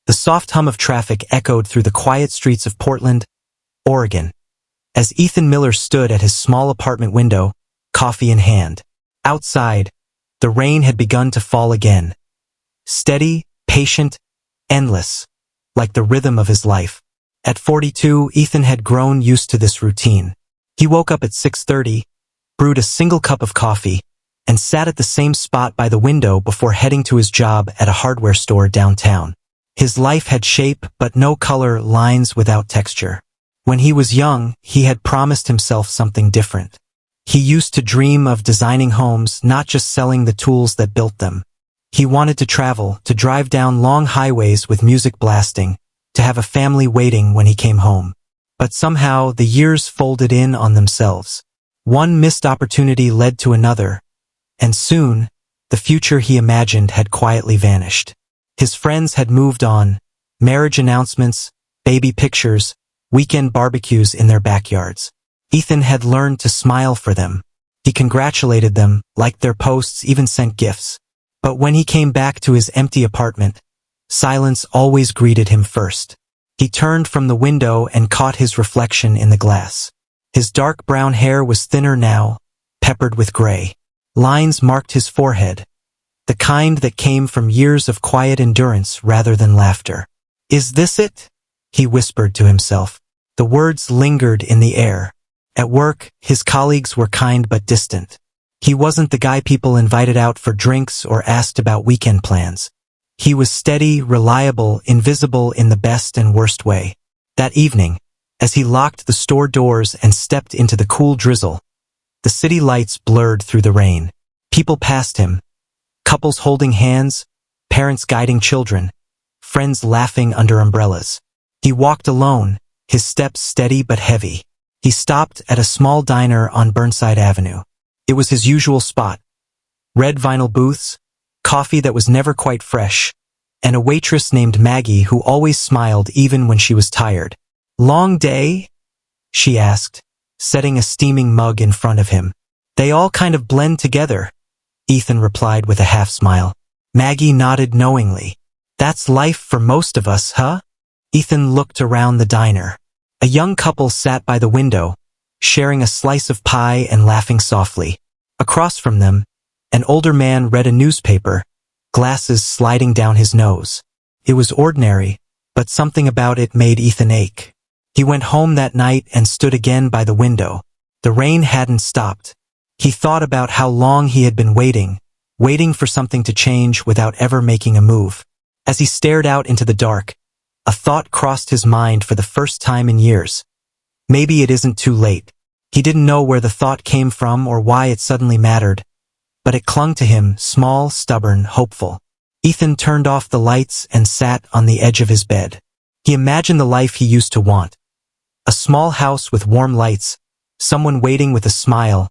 The soft hum of traffic echoed through the quiet streets of Portland, Oregon, as Ethan Miller stood at his small apartment window, coffee in hand. Outside, the rain had begun to fall again. Steady, patient, endless, like the rhythm of his life. At 42, Ethan had grown used to this routine. He woke up at 6:30, brewed a single cup of coffee, and sat at the same spot by the window before heading to his job at a hardware store downtown. His life had shape but no color, lines without texture. When he was young, he had promised himself something different. He used to dream of designing homes, not just selling the tools that built them. He wanted to travel, to drive down long highways with music blasting, to have a family waiting when he came home. But somehow, the years folded in on themselves. One missed opportunity led to another, and soon, the future he imagined had quietly vanished. His friends had moved on, marriage announcements, baby pictures, weekend barbecues in their backyards. Ethan had learned to smile for them. He congratulated them, liked their posts, even sent gifts. But when he came back to his empty apartment, silence always greeted him first. He turned from the window and caught his reflection in the glass. His dark brown hair was thinner now, peppered with gray. Lines marked his forehead, the kind that came from years of quiet endurance rather than laughter. "Is this it?" he whispered to himself. The words lingered in the air. At work, his colleagues were kind but distant. He wasn't the guy people invited out for drinks or asked about weekend plans. He was steady, reliable, invisible in the best and worst way. That evening, as he locked the store doors and stepped into the cool drizzle, the city lights blurred through the rain. People passed him, couples holding hands, parents guiding children, friends laughing under umbrellas. He walked alone, his steps steady but heavy. He stopped at a small diner on Burnside Avenue. It was his usual spot. Red vinyl booths, coffee that was never quite fresh, and a waitress named Maggie who always smiled even when she was tired. "Long day?" she asked, setting a steaming mug in front of him. "They all kind of blend together," Ethan replied with a half smile. Maggie nodded knowingly. "That's life for most of us, huh?" Ethan looked around the diner. A young couple sat by the window, sharing a slice of pie and laughing softly. Across from them, an older man read a newspaper, glasses sliding down his nose. It was ordinary, but something about it made Ethan ache. He went home that night and stood again by the window. The rain hadn't stopped. He thought about how long he had been waiting for something to change without ever making a move. As he stared out into the dark, a thought crossed his mind for the first time in years. Maybe it isn't too late. He didn't know where the thought came from or why it suddenly mattered, but it clung to him, small, stubborn, hopeful. Ethan turned off the lights and sat on the edge of his bed. He imagined the life he used to want. A small house with warm lights, someone waiting with a smile,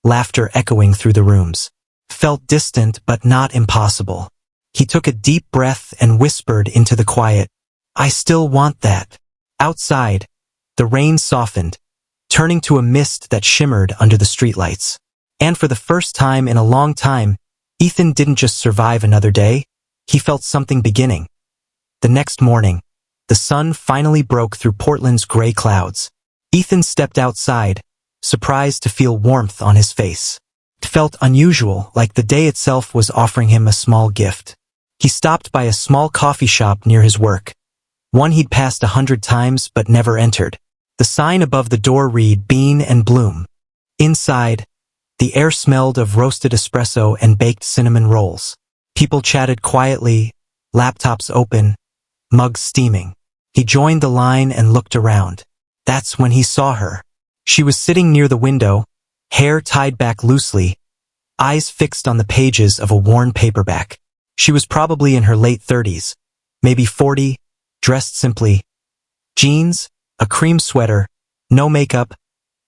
laughter echoing through the rooms. Felt distant but not impossible. He took a deep breath and whispered into the quiet, "I still want that." Outside, the rain softened, turning to a mist that shimmered under the streetlights. And for the first time in a long time, Ethan didn't just survive another day, he felt something beginning. The next morning, the sun finally broke through Portland's gray clouds. Ethan stepped outside, surprised to feel warmth on his face. It felt unusual, like the day itself was offering him a small gift. He stopped by a small coffee shop near his work, one he'd passed 100 times but never entered. The sign above the door read Bean and Bloom. Inside, the air smelled of roasted espresso and baked cinnamon rolls. People chatted quietly, laptops open, mugs steaming. He joined the line and looked around. That's when he saw her. She was sitting near the window, hair tied back loosely, eyes fixed on the pages of a worn paperback. She was probably in her late 30s, maybe 40, dressed simply. Jeans, a cream sweater, no makeup,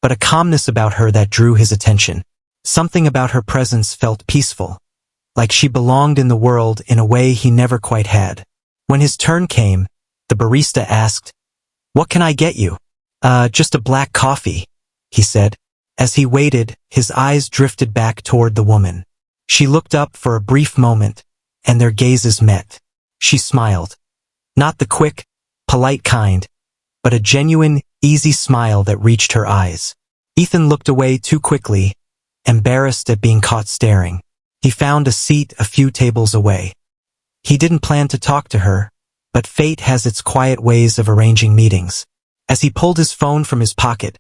but a calmness about her that drew his attention. Something about her presence felt peaceful, like she belonged in the world in a way he never quite had. When his turn came, the barista asked, "What can I get you?" Just a black coffee," he said. As he waited, his eyes drifted back toward the woman. She looked up for a brief moment, and their gazes met. She smiled. Not the quick, polite kind, but a genuine, easy smile that reached her eyes. Ethan looked away too quickly, embarrassed at being caught staring. He found a seat a few tables away. He didn't plan to talk to her, but fate has its quiet ways of arranging meetings. As he pulled his phone from his pocket,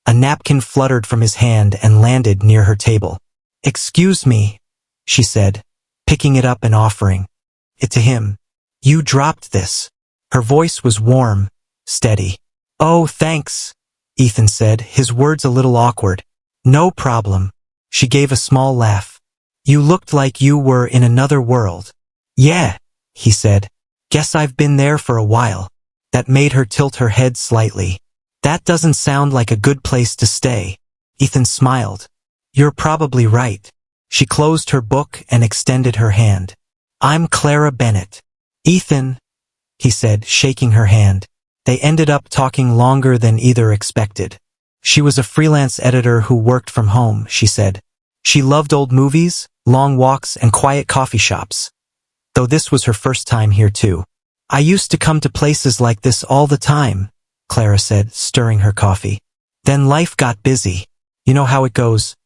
a napkin fluttered from his hand and landed near her table. "Excuse me," she said, picking it up and offering it to him. "You dropped this." Her voice was warm, steady. "Oh, thanks," Ethan said, his words a little awkward. "No problem." She gave a small laugh. "You looked like you were in another world." "Yeah," he said. "Guess I've been there for a while." That made her tilt her head slightly. "That doesn't sound like a good place to stay." Ethan smiled. "You're probably right." She closed her book and extended her hand. "I'm Clara Bennett." "Ethan," he said, shaking her hand. They ended up talking longer than either expected. She was a freelance editor who worked from home, she said. She loved old movies, long walks, and quiet coffee shops. Though this was her first time here too. "I used to come to places like this all the time," Clara said, stirring her coffee. "Then life got busy. You know how it goes.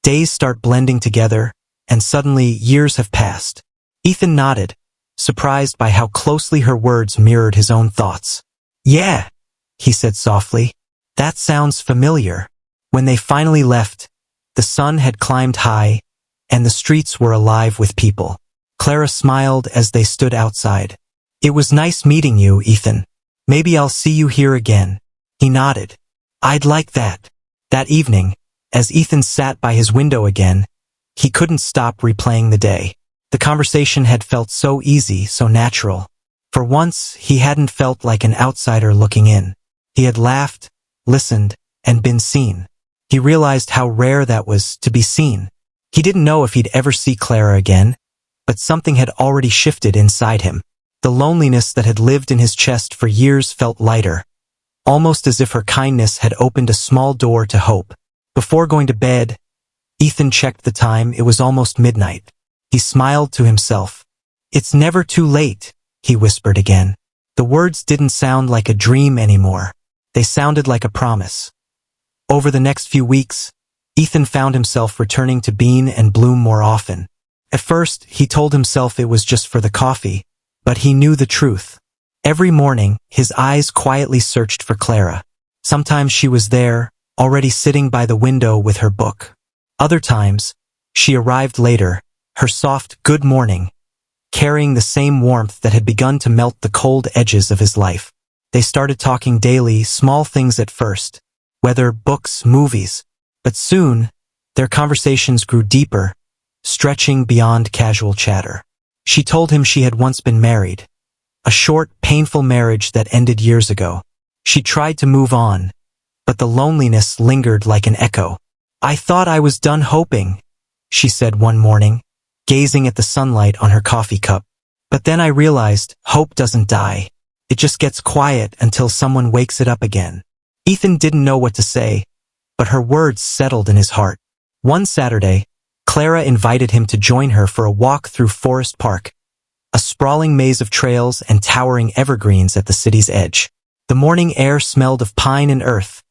Days start blending together, and suddenly years have passed." Ethan nodded, surprised by how closely her words mirrored his own thoughts. "Yeah," he said softly. "That sounds familiar." When they finally left, the sun had climbed high, and the streets were alive with people. Clara smiled as they stood outside. "It was nice meeting you, Ethan. Maybe I'll see you here again." He nodded. "I'd like that." That evening, as Ethan sat by his window again, he couldn't stop replaying the day. The conversation had felt so easy, so natural. For once, he hadn't felt like an outsider looking in. He had laughed, listened, and been seen. He realized how rare that was, to be seen. He didn't know if he'd ever see Clara again, but something had already shifted inside him. The loneliness that had lived in his chest for years felt lighter, almost as if her kindness had opened a small door to hope. Before going to bed, Ethan checked the time. It was almost midnight. He smiled to himself. "It's never too late," he whispered again. The words didn't sound like a dream anymore. They sounded like a promise. Over the next few weeks, Ethan found himself returning to Bean and Bloom more often. At first, he told himself it was just for the coffee, but he knew the truth. Every morning, his eyes quietly searched for Clara. Sometimes she was there, already sitting by the window with her book. Other times, she arrived later, her soft "good morning," carrying the same warmth that had begun to melt the cold edges of his life. They started talking daily, small things at first, weather, books, movies. But soon, their conversations grew deeper, stretching beyond casual chatter. She told him she had once been married, a short, painful marriage that ended years ago. She tried to move on, but the loneliness lingered like an echo. "I thought I was done hoping," she said one morning, gazing at the sunlight on her coffee cup. "But then I realized hope doesn't die. It just gets quiet until someone wakes it up again." Ethan didn't know what to say, but her words settled in his heart. One Saturday, Clara invited him to join her for a walk through Forest Park, a sprawling maze of trails and towering evergreens at the city's edge. The morning air smelled of pine and earth,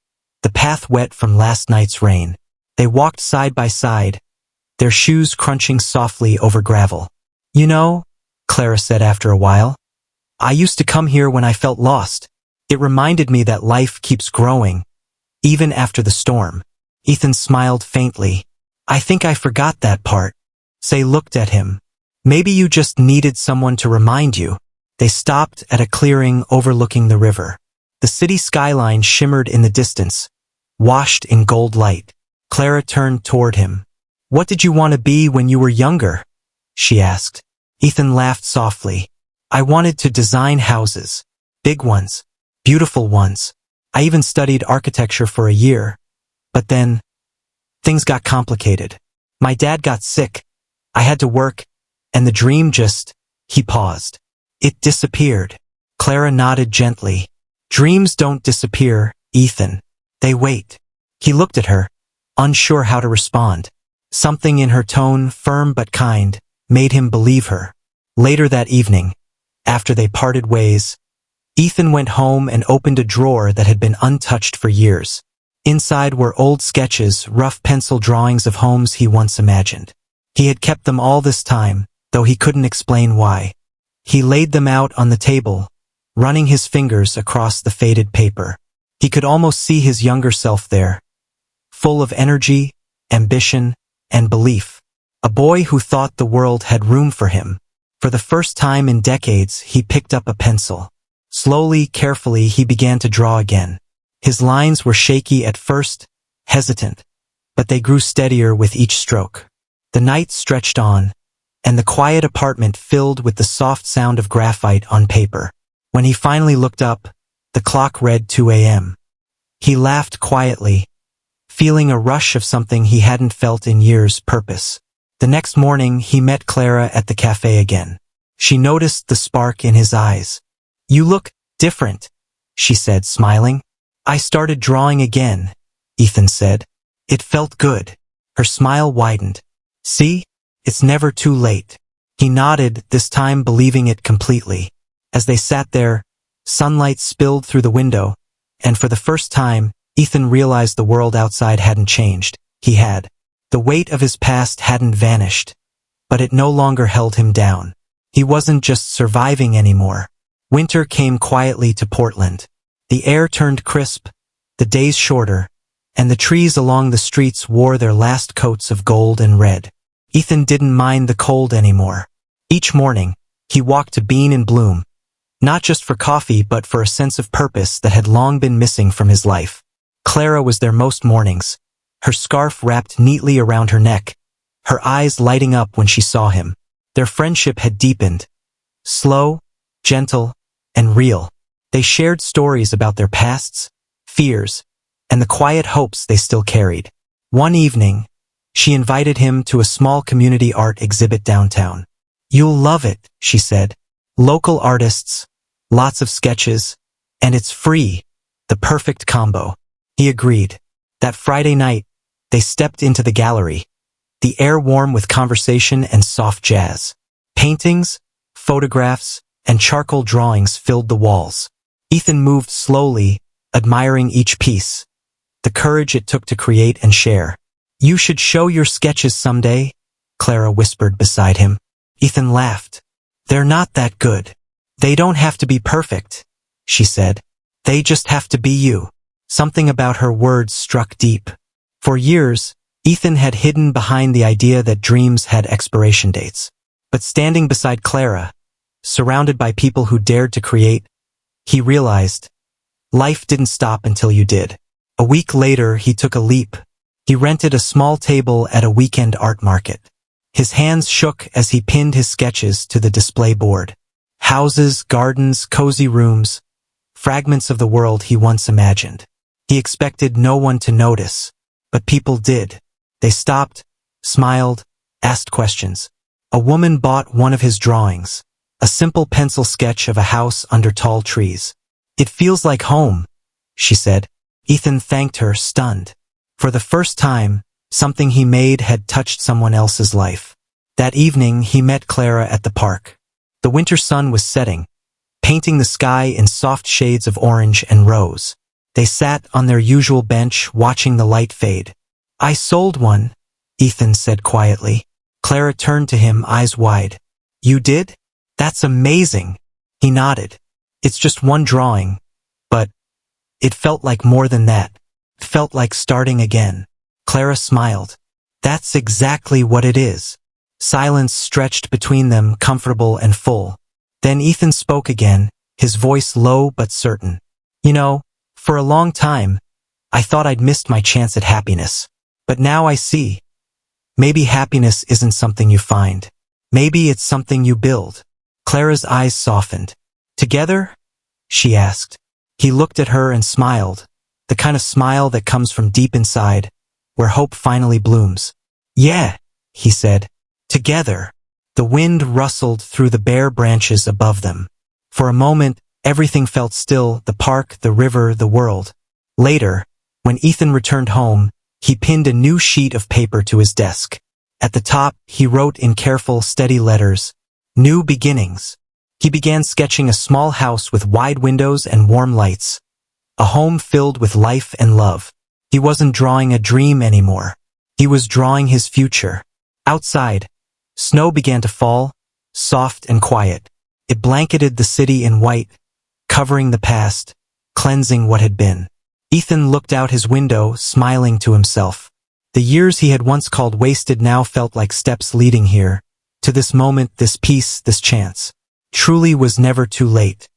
the path wet from last night's rain. They walked side by side, their shoes crunching softly over gravel. "You know," Clara said after a while, "I used to come here when I felt lost. It reminded me that life keeps growing, even after the storm." Ethan smiled faintly. "I think I forgot that part." Say looked at him. "Maybe you just needed someone to remind you." They stopped at a clearing overlooking the river. The city skyline shimmered in the distance, washed in gold light. Clara turned toward him. "What did you want to be when you were younger?" she asked. Ethan laughed softly. "I wanted to design houses. Big ones. Beautiful ones. I even studied architecture for a year. But then, things got complicated. My dad got sick. I had to work, and the dream just..." He paused. "It disappeared." Clara nodded gently. "Dreams don't disappear, Ethan. They wait." He looked at her, unsure how to respond. Something in her tone, firm but kind, made him believe her. Later that evening, After they parted ways, Ethan went home and opened a drawer that had been untouched for years. Inside were old sketches, rough pencil drawings of homes he once imagined. He had kept them all this time, though he couldn't explain why. He laid them out on the table, running his fingers across the faded paper. He could almost see his younger self there, full of energy, ambition, and belief. A boy who thought the world had room for him. For the first time in decades, he picked up a pencil. Slowly, carefully, he began to draw again. His lines were shaky at first, hesitant, but they grew steadier with each stroke. The night stretched on, and the quiet apartment filled with the soft sound of graphite on paper. When he finally looked up, the clock read 2 a.m. He laughed quietly, feeling a rush of something he hadn't felt in years, purpose. The next morning, he met Clara at the cafe again. She noticed the spark in his eyes. "You look different," she said, smiling. "I started drawing again," Ethan said. It felt good. Her smile widened. "See? It's never too late." He nodded, this time believing it completely. As they sat there, sunlight spilled through the window, and for the first time, Ethan realized the world outside hadn't changed. He had. The weight of his past hadn't vanished, but it no longer held him down. He wasn't just surviving anymore. Winter came quietly to Portland. The air turned crisp, the days shorter, and the trees along the streets wore their last coats of gold and red. Ethan didn't mind the cold anymore. Each morning, he walked to Bean and Bloom, not just for coffee but for a sense of purpose that had long been missing from his life. Clara was there most mornings, her scarf wrapped neatly around her neck, her eyes lighting up when she saw him. Their friendship had deepened, slow, gentle, and real. They shared stories about their pasts, fears, and the quiet hopes they still carried. One evening, she invited him to a small community art exhibit downtown. "You'll love it," she said. "Local artists, lots of sketches, and it's free, the perfect combo." He agreed. That Friday night, they stepped into the gallery, the air warm with conversation and soft jazz. Paintings, photographs, and charcoal drawings filled the walls. Ethan moved slowly, admiring each piece, the courage it took to create and share. "You should show your sketches someday," Clara whispered beside him. Ethan laughed. "They're not that good. They don't have to be perfect," she said. "They just have to be you." Something about her words struck deep. For years, Ethan had hidden behind the idea that dreams had expiration dates. But standing beside Clara, surrounded by people who dared to create, he realized, life didn't stop until you did. A week later, he took a leap. He rented a small table at a weekend art market. His hands shook as he pinned his sketches to the display board. Houses, gardens, cozy rooms, fragments of the world he once imagined. He expected no one to notice, but people did. They stopped, smiled, asked questions. A woman bought one of his drawings, a simple pencil sketch of a house under tall trees. "It feels like home," she said. Ethan thanked her, stunned. For the first time, something he made had touched someone else's life. That evening, he met Clara at the park. The winter sun was setting, painting the sky in soft shades of orange and rose. They sat on their usual bench, watching the light fade. "I sold one," Ethan said quietly. Clara turned to him, eyes wide. "You did? That's amazing." He nodded. "It's just one drawing, but it felt like more than that. It felt like starting again." Clara smiled. "That's exactly what it is." Silence stretched between them, comfortable and full. Then Ethan spoke again, his voice low but certain. "You know, for a long time, I thought I'd missed my chance at happiness. But now I see. Maybe happiness isn't something you find. Maybe it's something you build." Clara's eyes softened. "Together?" she asked. He looked at her and smiled, the kind of smile that comes from deep inside, where hope finally blooms. "Yeah," he said. "Together." The wind rustled through the bare branches above them. For a moment, everything felt still, the park, the river, the world. Later, when Ethan returned home, he pinned a new sheet of paper to his desk. At the top, he wrote in careful, steady letters, "New beginnings." He began sketching a small house with wide windows and warm lights, a home filled with life and love. He wasn't drawing a dream anymore. He was drawing his future. Outside, snow began to fall, soft and quiet. It blanketed the city in white, covering the past, cleansing what had been. Ethan looked out his window, smiling to himself. The years he had once called wasted now felt like steps leading here, to this moment, this peace, this chance. Truly was never too late.